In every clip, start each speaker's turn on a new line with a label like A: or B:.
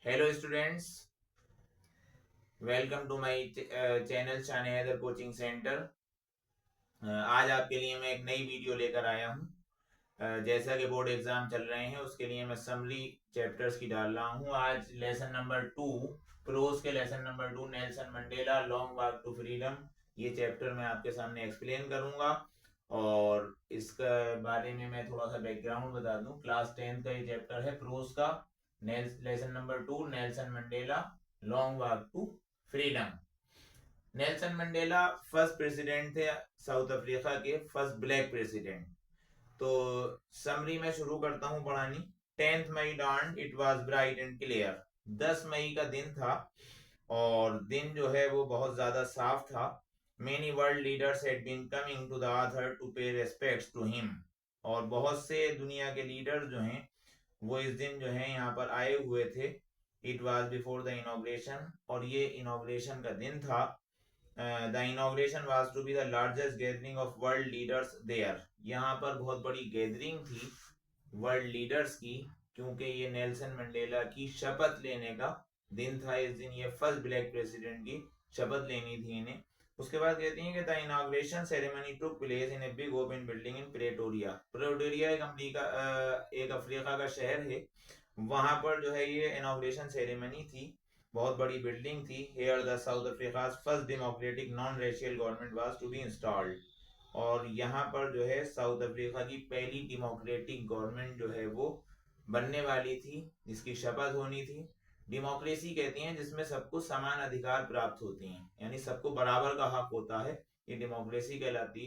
A: Hello students, welcome to my channel Shan Haider coaching centre. आज आपके लिए मैं एक नई वीडियो लेकर आया हूँ। जैसा कि बोर्ड एग्जाम चल रहे हैं उसके लिए मैं समरी चैप्टर्स की डाल रहा हूँ। आज लेसन नंबर 2, प्रोज के lesson number 2, Nelson Mandela long walk to freedom, ये चैप्टर मैं आपके सामने एक्सप्लेन करूंगा। और इसके बारे में मैं थोड़ा सा बैकग्राउंड बता दूं। क्लास 10 का ये चैप्टर है प्रोज का। Lesson number 2, Nelson Mandela long walk to freedom. Nelson Mandela first president थे साउथ अफ्रीका के, फर्स्ट ब्लैक प्रेसिडेंट। तो समरी में शुरू करता हूं पढ़ानी। 10th May dawned, it was bright and clear. 10 मई का दिन था और दिन जो है वो बहुत ज्यादा साफ था। Many world leaders had been coming to the author to pay respects to him. और बहुत से दुनिया के लीडर जो हैं वो इस दिन जो है यहाँ पर आए हुए थे। It was before the inauguration, और ये इनॉग्रेशन का दिन था। The inauguration was to be the largest gathering of world leaders there. यहाँ पर बहुत बड़ी गैदरिंग थी वर्ल्ड लीडर्स की, क्योंकि ये नेल्सन मंडेला की शपथ लेने का दिन था। इस दिन ये फर्स्ट ब्लैक प्रेसिडेंट की शपथ लेनी थी इन्हें। उसके बाद कहती हैं कि the inauguration ceremony took place in a big open building in Pretoria. Pretoria एक अफ्रीका का शहर है। वहां पर जो है ये इनॉग्रेशन सेरेमनी थी। बहुत बड़ी बिल्डिंग थी। Here the South Africa's first democratic non racial government was to be installed. और यहाँ पर जो है साउथ अफ्रीका की पहली डेमोक्रेटिक गवर्नमेंट जो है वो बनने वाली थी, जिसकी शपथ होनी थी। डेमोक्रेसी कहती हैं जिसमें सबको समान अधिकार प्राप्त होते हैं, यानी सबको बराबर का हक होता है, ये डेमोक्रेसी कहलाती।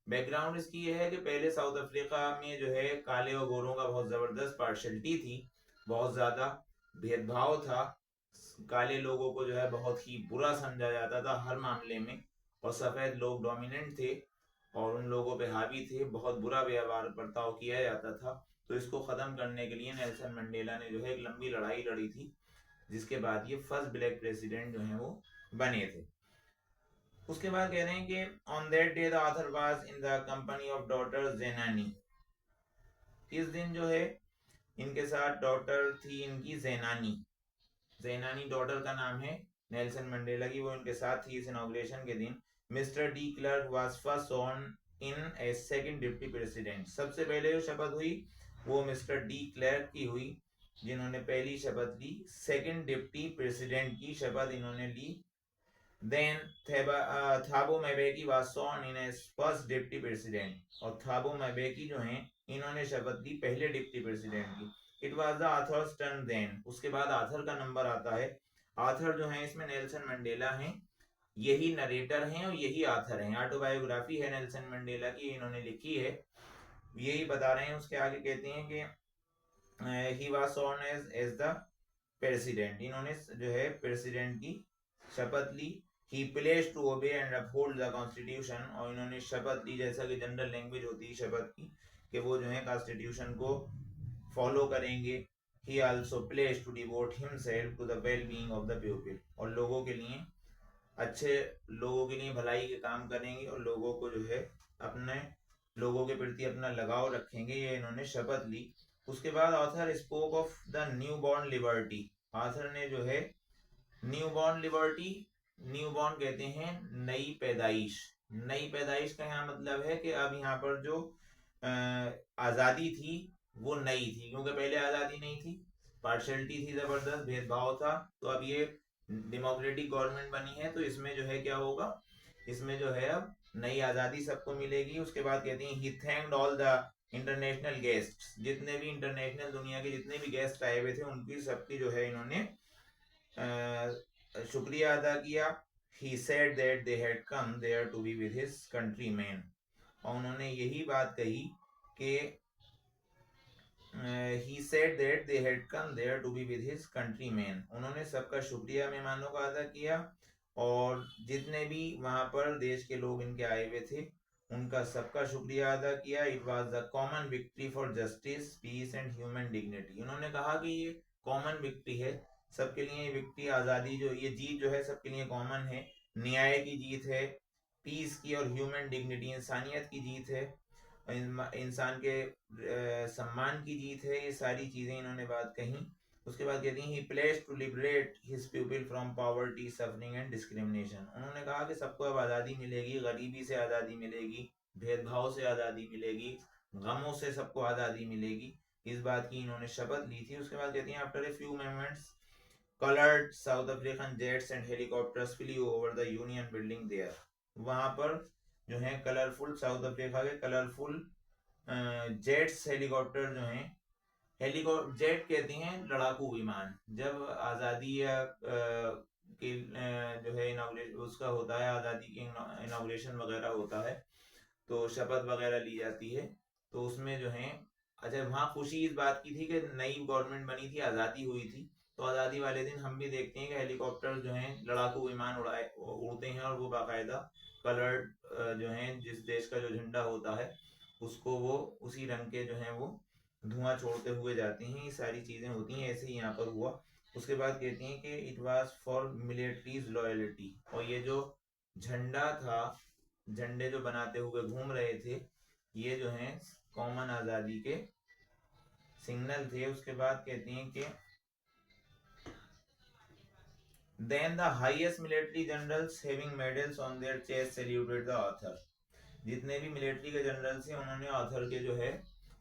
A: बैकग्राउंड इसकी ये है कि पहले साउथ अफ्रीका में जो है काले और गोरों का बहुत जबरदस्त पार्शलिटी थी, बहुत ज्यादा भेदभाव था। काले लोगों को जो है बहुत ही बुरा समझा जाता था हर मामले में, और सफेद लोग डोमिनेंट थे और उन लोगों पे हावी थे। बहुत बुरा व्यवहार बर्ताव किया जाता था। तो इसको खत्म करने के लिए नेल्सन मंडेला ने जो है एक लंबी लड़ाई लड़ी थी, जिसके बाद ये फर्स्ट ब्लैक प्रेसिडेंट जो है वो बने थे। उसके बाद कह रहे हैं कि on that day the author was in the company of daughter Janani. इस दिन जो है इनके साथ डॉटर थी इनकी जेनानी। जेनानी डॉटर का नाम है नेल्सन मंडेला की, वो इनके साथ थी इस इनॉग्रेशन के दिन। Mister de Klerk was first on in A second deputy president. सबसे पहले जो शपथ हुई वो मिस्टर डी क्लर्क की हुई, जिन्होंने पहली शपथ ली। सेकंड डिप्टी प्रेसिडेंट की शपथ इन्होंने ली। Then Thabo Mbeki was sworn in as first deputy president. और थाबो मैबेकी जो हैं इन्होंने शपथ ली पहले डिप्टी प्रेसिडेंट की। It was the other's turn then. उसके बाद आथर का नंबर आता है। आथर जो है इसमें नेल्सन मंडेला हैं, यही नरेटर हैं और यही आथर हैं। ऑटोबायोग्राफी है नेल्सन मंडेला की, इन्होंने लिखी है, यही बता रहे हैं। उसके आगे कहते हैं कि he was sworn as the president. इन्होंने जो है प्रेसिडेंट की शपथ ली। He pledges to obey and uphold the constitution. और इन्होंने शपथ ली, जैसा कि जनरल लैंग्वेज होती है शपथ की, कि वो जो है कॉन्स्टिट्यूशन को फॉलो करेंगे। He also place to devote himself to the well being of the people. और लोगों के लिए, अच्छे लोगों के लिए भलाई के काम करेंगे और लोगों को जो है अपने लोगों के प्रति अपना लगाव रखेंगे, ये इन्होंने शपथ ली। उसके बाद author spoke of the new born liberty. Author ने जो है new born liberty, new born कहते हैं नई पैदाइश। नई पैदाइश का यहाँ मतलब है कि अब यहाँ पर जो आज़ादी थी वो नई थी, क्योंकि पहले आज़ादी नहीं थी, पार्शलिटी थी, जबरदस्त भेदभाव था। तो अब ये डेमोक्रेटिक गवर्नमेंट बनी है तो इसमें जो है क्या होगा, इसमें जो है अब नई आज़ादी सबको मिलेगी। उसके बाद कहती हैं he thanked all the international guest. जितने भी इंटरनेशनल दुनिया के जितने भी गेस्ट आए हुए थे उनकी सबकी जो है इन्होंने शुक्रिया अदा किया। He said that they had come there to be with his countryman. और उन्होंने यही बात कही कि he said that they had come there to be with his countrymen। उन्होंने सबका शुक्रिया मेहमानों का अदा किया, और जितने भी वहां पर देश के लोग इनके आए हुए थे उनका सबका शुक्रिया अदा किया। It was the common victory for justice peace and human dignity. उन्होंने कहा कि ये कॉमन विक्ट्री है, सबके लिए ये विक्ट्री, आज़ादी जो ये जीत जो है सबके लिए कॉमन है। न्याय की जीत है, पीस की और ह्यूमन डिग्निटी इंसानियत की जीत है, इंसान के सम्मान की जीत है। ये सारी चीज़ें इन्होंने बात कही। उसके बाद कहती हैं he pledges to liberate his people from poverty suffering and discrimination. उन्होंने कहा कि सबको अब आज़ादी मिलेगी, गरीबी से आज़ादी मिलेगी, भेदभाव से आज़ादी मिलेगी, गमों से सबको आज़ादी मिलेगी। इस बात की इन्होंने शपथ ली थी। उसके बाद कहती हैं after a few moments colored South African jets and helicopters flew over the Union building there। वहां पर जो है कलरफुल साउथ अफ्रीका के कलरफुल जेट्स हेलीकॉप्टर जो हैं, हेलीकॉप्टर जेट कहती हैं लड़ाकू विमान। जब आज़ादी या जो है इनॉग्रेशन उसका होता है, आज़ादी की इनॉग्रेशन वगैरह होता है तो शपथ वगैरह ली जाती है, तो उसमें जो है अच्छा वहाँ खुशी इस बात की थी कि नई गवर्नमेंट बनी थी, आज़ादी हुई थी। तो आज़ादी वाले दिन हम भी देखते हैं कि हेलीकॉप्टर जो हैं लड़ाकू विमान उड़ते हैं और वो बाकायदा कलर्ड जो हैं जिस देश का जो झंडा होता है उसको वो उसी रंग के जो हैं वो धुआं छोड़ते हुए जाती हैं। ये सारी चीज़ें होती हैं, ऐसे ही यहाँ पर हुआ। उसके बाद कहती हैं कि it was for militaries loyalty. और ये जो झंडा था, झंडे जो बनाते हुए घूम रहे थे, ये जो हैं कॉमन आज़ादी के सिग्नल थे। उसके बाद कहती हैं कि then the highest military generals having medals on their chest saluted the author। जितने भी मिलिट्री के जनरल थे उन्होंने ऑथर के जो है,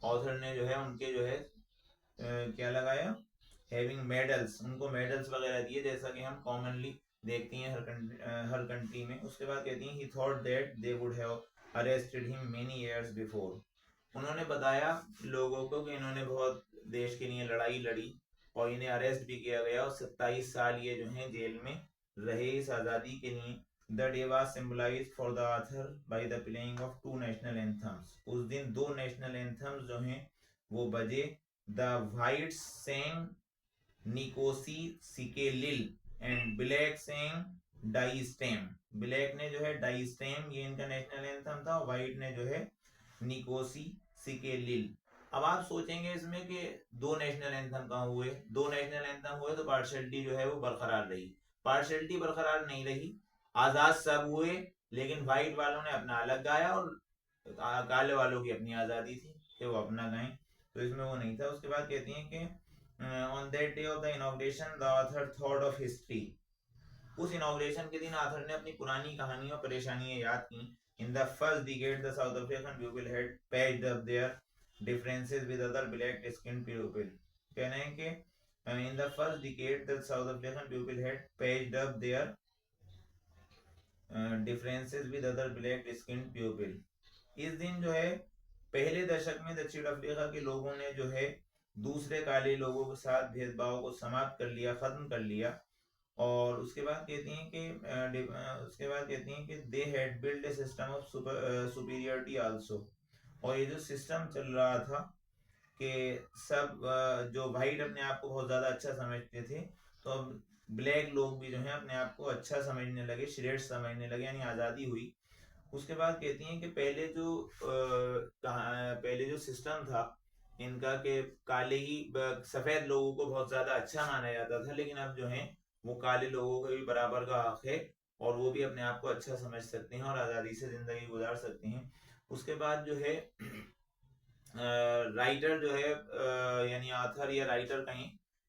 A: ऑथर ने जो है उनके जो है क्या लगाया, हैविंग मेडल्स, उनको मेडल्स वगैरह दिए जैसा कि हम कॉमनली देखती हैं हर कंट्री में। उसके बाद कहती हैं ही thought that they would have arrested him many years before. उन्होंने बताया लोगों को कि इन्होंने बहुत देश के लिए लड़ाई लड़ी और इन्हें अरेस्ट भी किया गया और 27 साल ये जो हैं जेल में रहे इस आज़ादी के लिए। The day was symbolized for the author by the playing of two national anthems। उस दिन दो नेशनल एंथम्स जो हैं वो बजे। The white sang Nkosi Sikelel and black sang Die Stem. Black ने जो है डाई स्टेम ये इनका नेशनल एंथम था, व्हाइट ने जो है निकोसी सिकेलिल। अब आप सोचेंगे इसमें कि दो नेशनल एंथम कहाँ हुए, दो नेशनल एंथम हुए तो पार्शियलिटी जो है वो बरकरार रही। पार्शियलिटी बरकरार नहीं रही, आजाद सब हुए लेकिन व्हाइट वालों ने अपना अलग गाया और काले वालों की अपनी आजादी थी कि वो अपना गाएं, तो इसमें वो नहीं था। उसके बाद कहती हैं कि on that day of the inauguration the author thought of history. उस इनॉग्रेशन के दिन ऑथर ने अपनी पुरानी कहानियों परेशानियां याद की। In the first decade the South African people had patched up their differences with other black skinned people। कह रहे हैं कि in the first decade the South African people had patched up their differences with other black skinned people। इस दिन जो है पहले दशक में दक्षिण अफ्रीका के लोगों ने जो है दूसरे काले लोगों के साथ भेदभाव को समाप्त कर लिया, खत्म कर लिया। और उसके बाद कहती हैं कि they had build a system of superiority also. और ये जो सिस्टम चल रहा था कि सब जो वाइट अपने आप को बहुत ज़्यादा अच्छा समझते थे तो अब ब्लैक लोग भी जो है अपने आप को अच्छा समझने लगे, श्रेष्ठ समझने लगे, यानी आज़ादी हुई। उसके बाद कहती हैं कि पहले जो सिस्टम था इनका कि काले ही सफ़ेद लोगों को बहुत ज़्यादा अच्छा माना जाता था, लेकिन अब जो है वो काले लोगों को भी बराबर का हक है और वो भी अपने आप को अच्छा समझ सकते हैं और आज़ादी से ज़िंदगी गुजार सकते हैं। उसके बाद जो है राइटर जो है यानी ऑथर या राइटर कहीं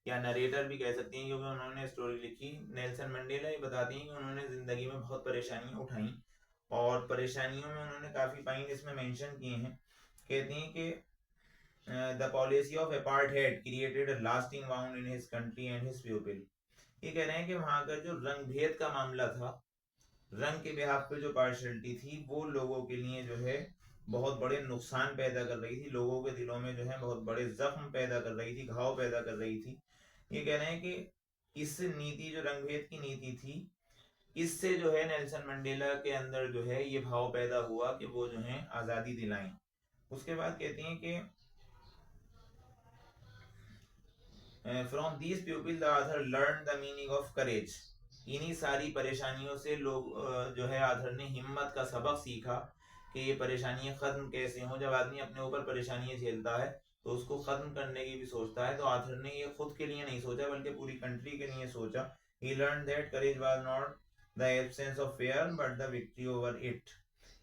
A: या नरेटर भी कह सकते हैं क्योंकि उन्होंने स्टोरी लिखी, नेल्सन मंडेला ये बताती हैं कि उन्होंने ज़िंदगी में बहुत परेशानियां उठाई और परेशानियों में उन्होंने काफ़ी पॉइंट इसमें मेंशन किए हैं। कहती हैं कि the policy of apartheid created a lasting wound in his country and his people. ये कह रहे हैं कि वहाँ का जो रंग भेद का मामला था, रंग के बिहाफ पे जो पार्शलिटी थी वो लोगों के लिए जो है बहुत बड़े नुकसान पैदा कर रही थी, लोगों के दिलों में जो है बहुत बड़े जख्म पैदा कर रही थी, घाव पैदा कर रही थी। ये कह रहे हैं कि इस नीति जो रंगभेद की नीति थी इससे जो है नेल्सन मंडेला के अंदर जो है ये भाव पैदा हुआ कि वो जो है आज़ादी दिलाएं। उसके बाद कहती हैं कि from these people the author learn the meaning of courage. इन्हीं सारी परेशानियों से लोग जो है ऑथर ने हिम्मत का सबक सीखा कि ये परेशानियां खत्म कैसे हों। जब आदमी अपने ऊपर परेशानियां झेलता है तो उसको खत्म करने की भी सोचता है, तो ऑथर ने ये खुद के लिए नहीं सोचा बल्कि पूरी कंट्री के लिए सोचा। He learn that courage was not the absence of fear but the victory over it.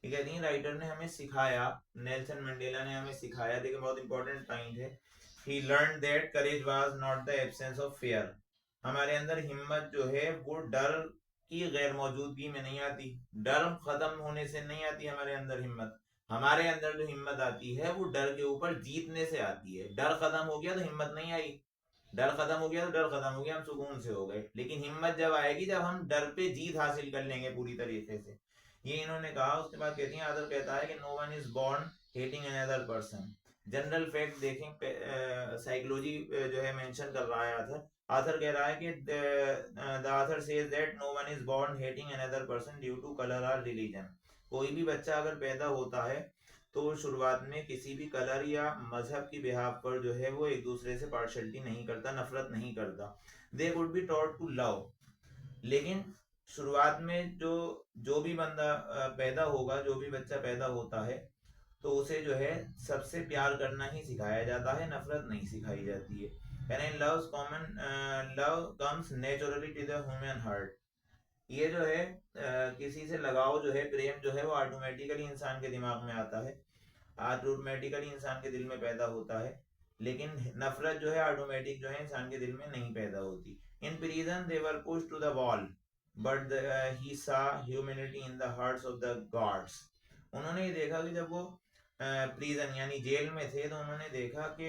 A: ये कहती हैं राइटर ने हमें सिखाया, नेल्सन मंडेला ने हमें सिखाया, देखिए बहुत इंपॉर्टेंट पॉइंट है he learned that courage was not the absence of fear. हमारे अंदर हिम्मत जो है वो डर की गैर मौजूदगी में नहीं आती, डर खत्म होने से नहीं आती हमारे अंदर हिम्मत। हमारे अंदर जो हिम्मत आती है वो डर के ऊपर जीतने से आती है। डर खत्म हो गया तो हिम्मत नहीं आई, डर खत्म हो गया तो डर खत्म हो गया, हम सुकून से हो गए। लेकिन हिम्मत जब आएगी जब हम डर पे जीत हासिल कर लेंगे पूरी तरीके से। ये इन्होंने कहा। उसके बाद कहती हैं, आदर कहता है कि no one is born hating another person. General fact देखें, साइकोलॉजी जो है मेंशन कर रहा है आथर। आथर कह रहा है कि the author says that no one is born hating another person due to colour और रिलीजन। कोई भी बच्चा अगर पैदा होता है तो शुरुआत में किसी भी कलर या मजहब की बिहाफ पर जो है वो एक दूसरे से पार्शलिटी नहीं करता, नफरत नहीं करता। They would be taught to love. लेकिन शुरुआत में जो भी बंदा पैदा होगा, जो भी बच्चा पैदा होता है तो उसे जो है सबसे प्यार करना ही सिखाया जाता है, नफरत नहीं सिखाई जाती है। Love comes naturally to the human heart. ये जो है किसी से लगाव जो है, प्रेम जो है वो ऑटोमेटिकली इंसान के दिमाग में आता है, ऑटोमेटिकली इंसान के दिल में पैदा होता है। लेकिन नफरत जो है ऑटोमेटिक जो है इंसान के दिल में नहीं पैदा होती। In prison they were pushed to the wall but he saw humanity in the hearts of the guards. उन्होंने ये देखा कि जब वो प्रिजन यानी जेल में थे तो उन्होंने देखा कि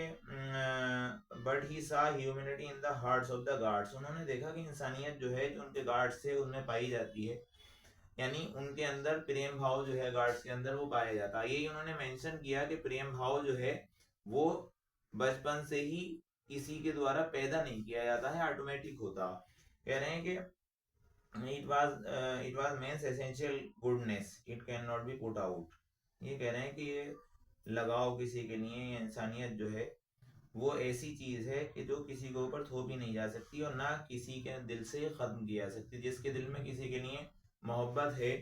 A: but he saw humanity in the hearts of the guards. उन्होंने देखा कि इंसानियत जो है जो उनके गार्ड्स थे उनमें पाई जाती है, यानी उनके अंदर प्रेम भाव जो है गार्ड्स के अंदर वो पाया जाता है। यही उन्होंने मेंशन किया कि प्रेम भाव जो है वो बचपन से ही किसी के द्वारा पैदा नहीं किया जाता है, ऑटोमेटिक होता। कह रहे हैं कि it was man's essential goodness, it cannot be put out। ये कह रहे हैं कि ये लगाव किसी के लिए या इंसानियत जो है वो ऐसी चीज है कि जो किसी के ऊपर थोपी नहीं जा सकती और ना किसी के दिल से खत्म की जा सकती। जिसके दिल में किसी के लिए मोहब्बत है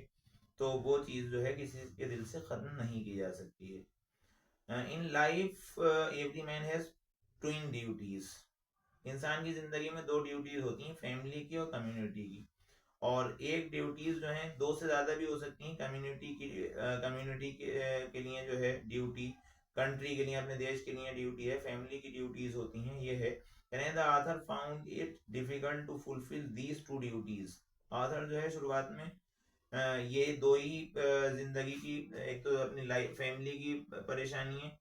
A: तो वो चीज जो है किसी के दिल से खत्म नहीं की जा सकती है। In life every man has twin duties. इंसान की जिंदगी में दो ड्यूटीज होती हैं, फैमिली की और कम्युनिटी की। और एक ड्यूटीज जो है दो से ज्यादा भी हो सकती हैं। कम्युनिटी के लिए जो है ड्यूटी, कंट्री के लिए अपने देश के लिए ड्यूटी है, फैमिली की ड्यूटीज होती हैं। ये है the author found it difficult to fulfil these two duties. Author जो है शुरुआत में ये दो ही जिंदगी की, एक तो अपनी लाइफ फैमिली की परेशानी है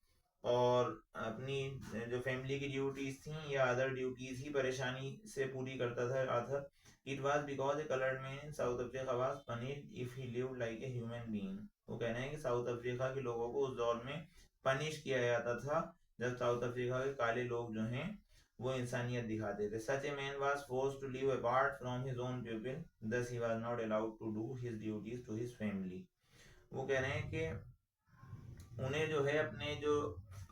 A: और अपनी जो फैमिली की ड्यूटीज थी या अदर ड्यूटीज ही परेशानी से पूरी करता था author. It was because a colored man in South Africa was punished if he lived like a human being। वो कह रहे हैं कि साउथ अफ्रीका के लोगों को उस दौर में पनिश किया जाता था जब साउथ अफ्रीका के काले लोग जो हैं वो इंसानियत दिखाते थे। Such a man was forced to live apart from his own people, thus he was not allowed to do his duties to his family। वो कह रहे हैं कि उन्हें जो है अपने जो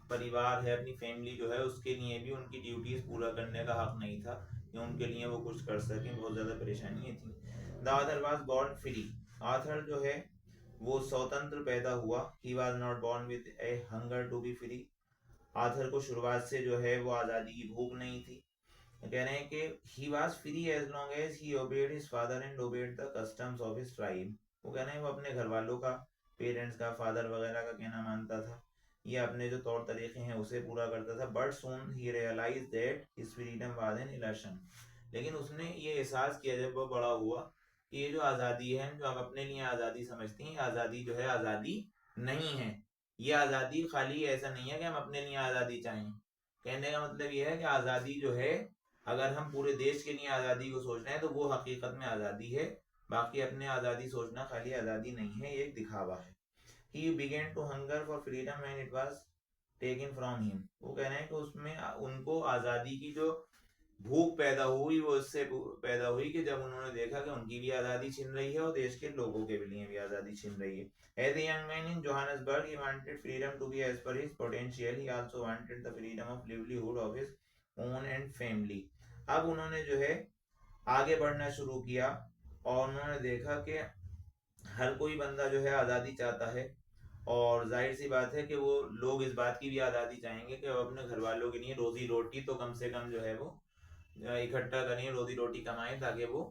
A: परिवार है, अपनी फैमिली जो है उसके लिए भी उनकी ड्यूटीज पूरा करने का हक नहीं था कि उनके लिए वो कुछ कर सकें। बहुत ज्यादा परेशानियां थी। The author was born free. Author जो है वो स्वतंत्र पैदा हुआ। He was not born with a hunger to be free. Author को शुरुआत से जो है वो आजादी की भूख नहीं थी। कह रहे हैं कि he was free as long as he obeyed his father and obeyed the customs of his tribe. वो कह रहे हैं वो अपने घर वालों का, पेरेंट्स का, फादर वगैरह का कहना मानता था, ये अपने जो तौर तरीके हैं उसे पूरा करता था। But soon he realise that his freedom was an illusion. लेकिन उसने ये एहसास किया जब वो बड़ा हुआ कि ये जो आज़ादी है, जो हम अपने लिए आज़ादी समझते हैं, आज़ादी जो है आज़ादी नहीं है। ये आज़ादी खाली ऐसा नहीं है कि हम अपने लिए आज़ादी चाहें। कहने का मतलब ये है कि आज़ादी जो है, अगर हम पूरे देश के लिए आज़ादी को सोच रहे हैं तो वो हकीकत में आज़ादी है। बाकी अपने आज़ादी सोचना खाली आज़ादी नहीं है, ये एक दिखावा है। He began to hunger for freedom when it was taken from him। वो कह रहे हैं कि उसमें उनको आज़ादी की जो भूख पैदा हुई वो इससे पैदा हुई कि जब उन्होंने देखा कि उनकी भी आज़ादी छिन रही है और देश के लोगों के लिए भी आज़ादी छिन रही है। As a young man in Johannesburg, he wanted freedom to be as per his potential। He also wanted the freedom of livelihood of his own and family। अब उन्होंने जो है आगे बढ़ना शुरू किया और उन्होंने देखा कि हर कोई बंदा जो है आज़ादी चाहता है और जाहिर सी बात है कि वो लोग इस बात की भी आज़ादी चाहेंगे कि वो अपने घर वालों के लिए रोजी रोटी तो कम से कम जो है वो इकट्ठा करें, रोजी रोटी कमाएं ताकि वो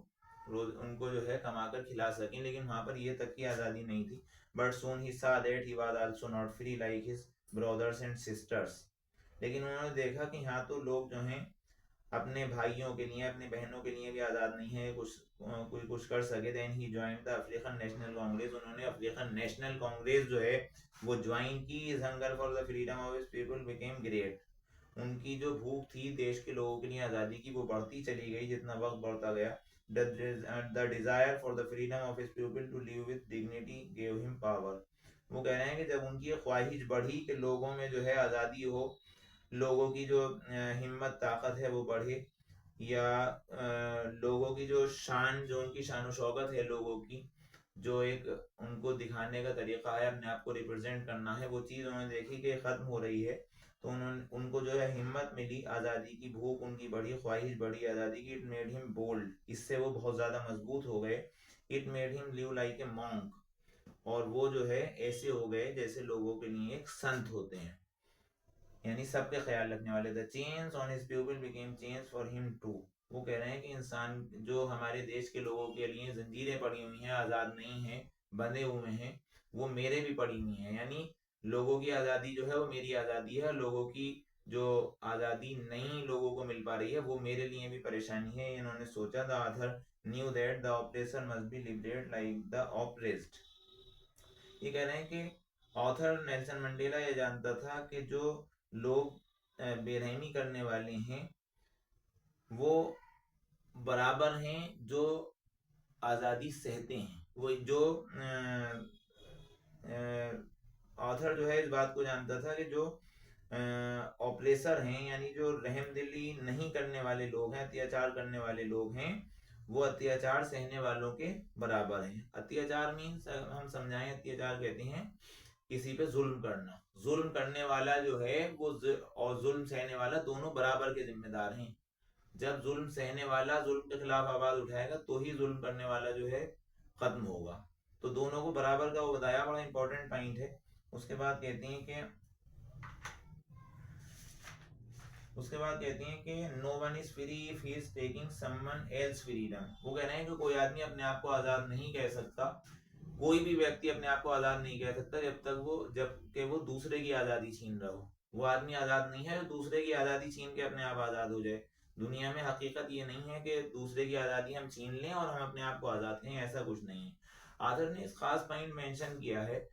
A: रोज उनको जो है कमा कर खिला सकें। लेकिन वहां पर ये तक की आज़ादी नहीं थी। But soon he saw that he was also not free like his brothers and sisters। लेकिन उन्होंने देखा कि यहाँ तो लोग जो हैं अपने भाइयों के लिए, अपने बहनों के लिए भी आज़ाद नहीं है कोई कुछ कर सके। Then he joined the African National Congress, उन्होंने अफ्रीकन नेशनल कांग्रेस जो है वो ज्वाइन की। His hunger for the freedom of his people became great, उनकी जो भूख थी देश के लोगों के लिए आज़ादी की वो बढ़ती चली गई जितना वक्त बढ़ता गया। The desire for the freedom of his people to live with dignity gave him power, वो कह रहे हैं कि जब उनकी ख्वाहिश बढ़ी कि लोगों में जो है आज़ादी हो, लोगों की जो हिम्मत ताकत है वो बढ़े, या लोगों की जो शान, जो उनकी शान शौकत है लोगों की, जो एक उनको दिखाने का तरीका है, अपने आप को रिप्रेजेंट करना है, वो चीज़ उन्होंने देखी कि ख़त्म हो रही है। तो उन्होंने उनको जो है हिम्मत मिली, आज़ादी की भूख उनकी बढ़ी, ख्वाहिश बढ़ी आज़ादी की। इट मेड हिम बोल्ड, इससे वो बहुत ज़्यादा मजबूत हो गए। It made him live like a monk, और वो जो है ऐसे हो गए जैसे लोगों के लिए एक संत होते हैं, यानी सबके ख्याल रखने वाले। The chains on his people became chains for him too, वो कह रहे हैं कि इंसान जो हमारे देश के लोगों के लिए जंजीरें पड़ी हुई हैं, आज़ाद नहीं हैं, बंधे हुए हैं, वो मेरे भी पड़ी हुई हैं। यानी लोगों की आज़ादी जो है वो मेरी आज़ादी है, लोगों की जो आज़ादी नहीं लोगों को मिल पा रही है वो मेरे लिए भी परेशानी है, इन्होंने सोचा। The author knew that the oppressor must be liberate like the oppressed, ये कह रहे हैं कि ऑथर नेल्सन मंडेला ये जानता था कि जो लोग बेरहमी करने वाले हैं वो बराबर हैं जो आज़ादी सहते हैं। वो जो ऑथर जो है इस बात को जानता था कि जो ऑपरेसर हैं, यानी जो रहमदिली नहीं करने वाले लोग हैं, अत्याचार करने वाले लोग हैं, वो अत्याचार सहने वालों के बराबर हैं। अत्याचार मीन्स हम समझाएं, अत्याचार कहते हैं किसी पे जुल्म करना। जुल्म करने वाला जो है वो और जुल्म सहने वाला दोनों बराबर के जिम्मेदार हैं। जब जुल्म सहने वाला जुल्म के खिलाफ आवाज उठाएगा तो ही जुल्म करने वाला जो है खत्म होगा। तो दोनों को बराबर का वो बताया, बड़ा इंपॉर्टेंट पॉइंट है। उसके बाद कहती हैं कि no one is free if he is taking someone else freedom, वो कह रहे हैं कि कोई आदमी अपने आप को आजाद नहीं कह सकता, कोई भी व्यक्ति अपने आप को आजाद नहीं कह सकता जब कि वो दूसरे की आजादी छीन रहा हो। वो आदमी आजाद नहीं है जो दूसरे की आजादी छीन के अपने आप आजाद हो जाए। दुनिया में हकीकत ये नहीं है कि दूसरे की आजादी हम छीन लें और हम अपने आप को आजाद कहें, ऐसा कुछ नहीं है। आदर ने इस खास पॉइंट मेंशन किया है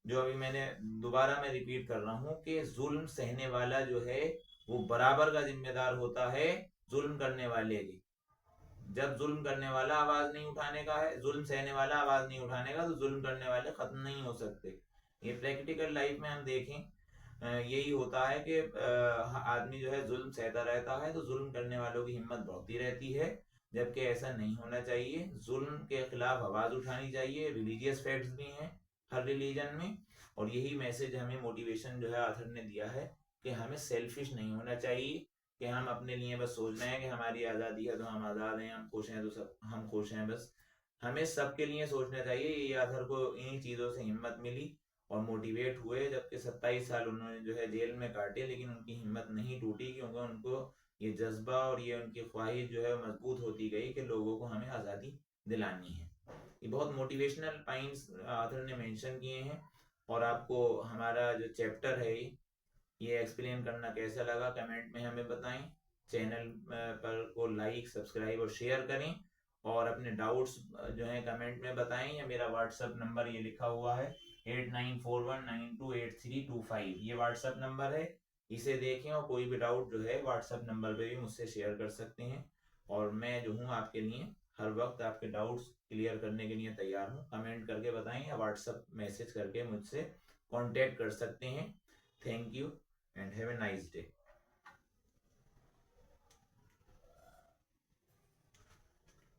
A: जो अभी मैंने दोबारा मैं रिपीट कर रहा हूँ कि जुल्म सहने वाला जो है वो बराबर का जिम्मेदार होता है जुल्म करने वाले की। जब जुल्म करने वाला आवाज नहीं उठाने का है, जुल्म सहने वाला आवाज नहीं उठाने का, तो जुल्म करने वाले खत्म नहीं हो सकते। ये प्रैक्टिकल लाइफ में हम देखें यही होता है कि आदमी जो है जुल्म सहता रहता है तो जुल्म करने वालों की हिम्मत बढ़ती रहती है, जबकि ऐसा नहीं होना चाहिए। जुल्म के खिलाफ आवाज उठानी चाहिए। रिलीजियस फैक्ट्स भी हैं हर रिलीजन में, और यही मैसेज हमें मोटिवेशन जो है आथर ने दिया है कि हमें सेल्फिश नहीं होना चाहिए, कि हम अपने लिए बस सोच रहे हैं कि हमारी आज़ादी है तो हम आज़ाद हैं, हम खुश हैं तो सब हम खुश हैं। बस हमें सबके लिए सोचना चाहिए। ये आथर को इन्हीं चीज़ों से हिम्मत मिली और मोटिवेट हुए, जबकि 27 साल उन्होंने जो है जेल में काटे, लेकिन उनकी हिम्मत नहीं टूटी, क्योंकि उनको ये जज्बा और ये उनकी ख्वाहिश जो है मजबूत होती गई कि लोगों को हमें आज़ादी दिलानी है। ये बहुत मोटिवेशनल पॉइंट्स आथर ने मेंशन किए हैं। और आपको हमारा जो चैप्टर है ये एक्सप्लेन करना कैसा लगा कमेंट में हमें बताएं। चैनल पर को लाइक, सब्सक्राइब और शेयर करें, और अपने डाउट्स जो है कमेंट में बताएं, या मेरा व्हाट्सएप नंबर ये लिखा हुआ है 8941928325, ये व्हाट्सएप नंबर है, इसे देखें और कोई भी डाउट जो है व्हाट्सएप नंबर पे भी मुझसे शेयर कर सकते हैं। और मैं जो हूँ आपके लिए हर वक्त आपके डाउट्स क्लियर करने के लिए तैयार हूँ। कमेंट करके बताएं या व्हाट्सएप मैसेज करके मुझसे कांटेक्ट कर सकते हैं। Thank you and have a nice day.